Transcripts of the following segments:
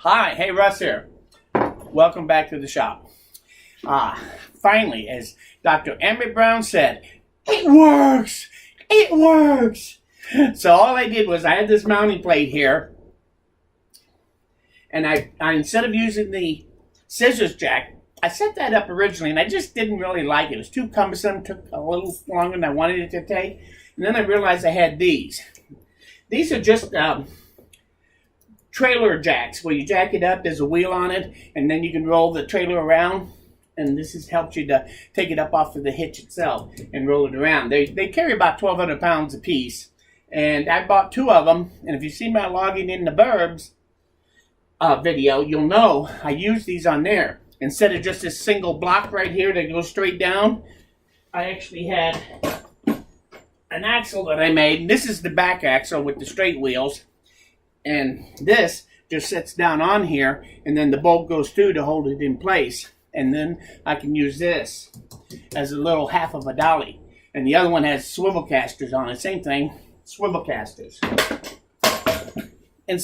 Hi, hey Russ here. Welcome back to the shop. Finally, as Dr. Emmett Brown said, it works! It works! So all I did was I had this mounting plate here, and I instead of using the scissors jack, I set that up originally, and I just didn't really like it. It was too cumbersome, took a little longer than I wanted it to take, and then I realized I had these. These are just trailer jacks where you jack it up, there's a wheel on it, and then you can roll the trailer around, and this helps you to take it up off of the hitch itself and roll it around. They carry about 1,200 pounds a piece, and I bought 2 of them, and if you see my logging in the burbs video, you'll know I use these on there. Instead of just this single block right here that goes straight down, I actually had an axle that I made, and this is the back axle with the straight wheels. And this just sits down on here, and then the bolt goes through to hold it in place. And then I can use this as a little half of a dolly. And the other one has swivel casters on it. Same thing, swivel casters. And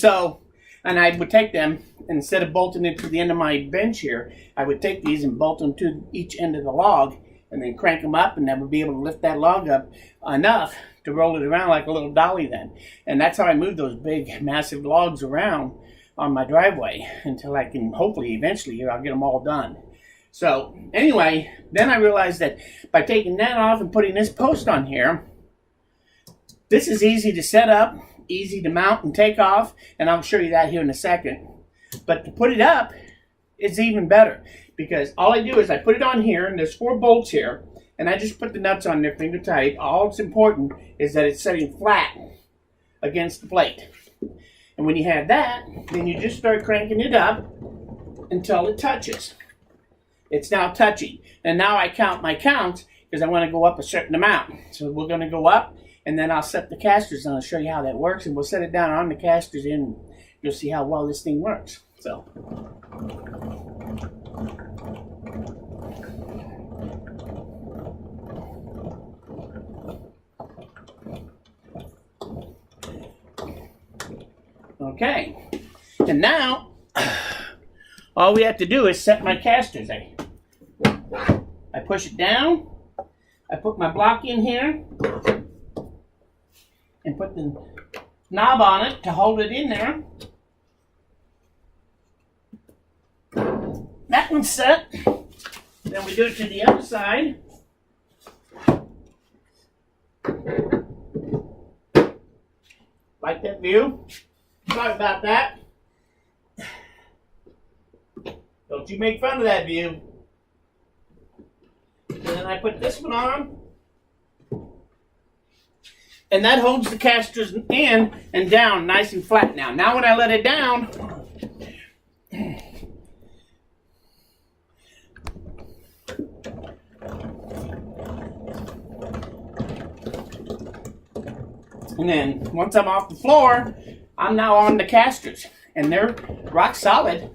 I would take them, and instead of bolting it to the end of my bench here, I would take these and bolt them to each end of the log, and then crank them up, and then would be able to lift that log up enough to roll it around like a little dolly then. And that's how I move those big, massive logs around on my driveway until I can, hopefully, eventually, here, I'll get them all done. So, anyway, then I realized that by taking that off and putting this post on here, this is easy to set up, easy to mount and take off, and I'll show you that here in a second. But to put it up is even better, because all I do is I put it on here, and there's 4 bolts here, and I just put the nuts on there finger tight. All it's important is that it's sitting flat against the plate. And when you have that, then you just start cranking it up until it touches. It's now touching. And now I count my counts because I want to go up a certain amount. So we're going to go up, and then I'll set the casters on and show you how that works. And we'll set it down on the casters, and you'll see how well this thing works. So. Okay, and now all we have to do is set my casters. I push it down, I put my block in here, and put the knob on it to hold it in there. That one's set. Then we do it to the other side. Like that view? Sorry about that. Don't you make fun of that view. And then I put this one on. And that holds the casters in and down nice and flat now. Now when I let it down, and then once I'm off the floor, I'm now on the casters, and they're rock solid.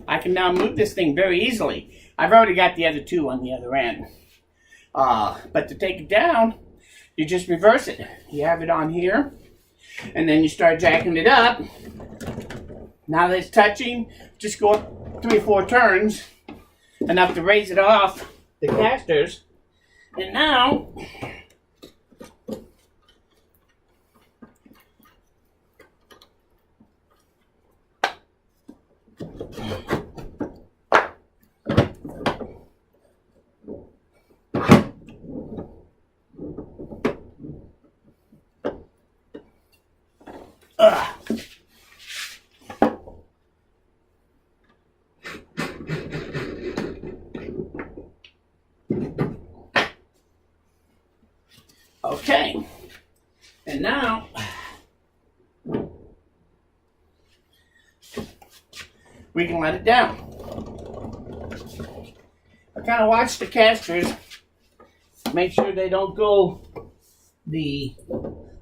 I can now move this thing very easily. I've already got the other 2 on the other end. But to take it down, you just reverse it. You have it on here, and then you start jacking it up. Now that it's touching, just go up 3 or 4 turns, enough to raise it off the casters. And now, okay, and now we can let it down. I kind of watch the casters, make sure they don't go the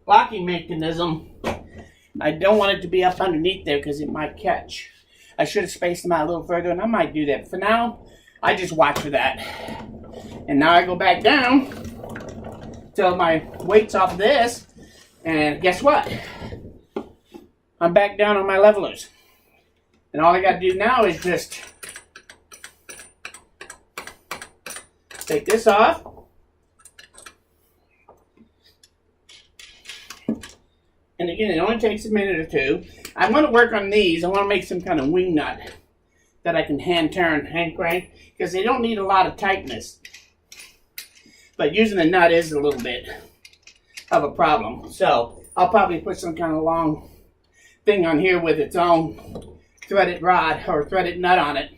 locking mechanism. I don't want it to be up underneath there because it might catch. I should have spaced them out a little further, and I might do that. For now, I just watch for that. And now I go back down till my weight's off this, and guess what? I'm back down on my levelers. And all I got to do now is just take this off. And again, it only takes a minute or two. I want to work on these. I want to make some kind of wing nut that I can hand turn, hand crank, because they don't need a lot of tightness. But using a nut is a little bit of a problem. So I'll probably put some kind of long thing on here with its own threaded rod or threaded nut on it.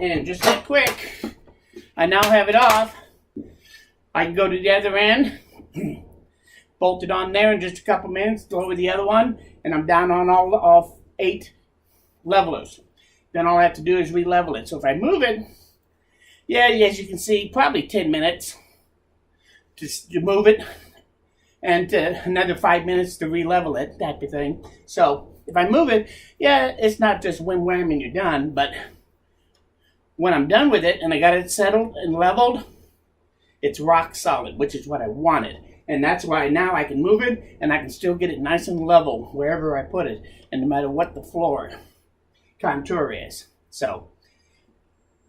And just that quick, I now have it off. I can go to the other end, bolt it on there in just a couple minutes, throw it with the other one, and I'm down on all 8 levelers. Then all I have to do is re-level it. So if I move it, yeah, as you can see, probably 10 minutes to move it, and another 5 minutes to re-level it, type of thing. So if I move it, yeah, it's not just wham and you're done, but when I'm done with it and I got it settled and leveled, it's rock solid, which is what I wanted. And that's why now I can move it and I can still get it nice and level wherever I put it, and no matter what the floor contour is. So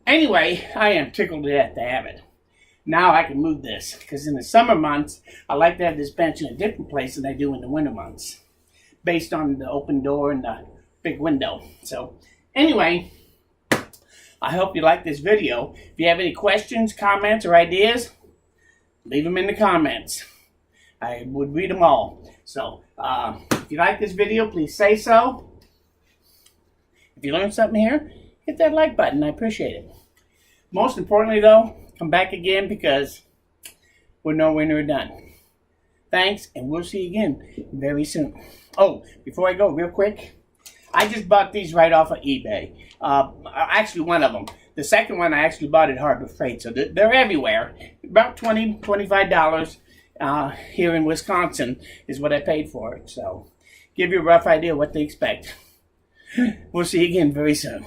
anyway, I am tickled to death to have it. Now I can move this, because in the summer months, I like to have this bench in a different place than I do in the winter months, based on the open door and the big window. So anyway, I hope you like this video. If you have any questions, comments, or ideas, leave them in the comments. I would read them all. So if you like this video, please say so. If you learned something here, hit that like button. I appreciate it. Most importantly, though, come back again, because we're nowhere near done. Thanks, and we'll see you again very soon. Oh, before I go, real quick, I just bought these right off of eBay. Actually, one of them. The second one I actually bought at Harbor Freight, so they're everywhere. About $20, $25 here in Wisconsin is what I paid for it. So give you a rough idea what to expect. We'll see you again very soon.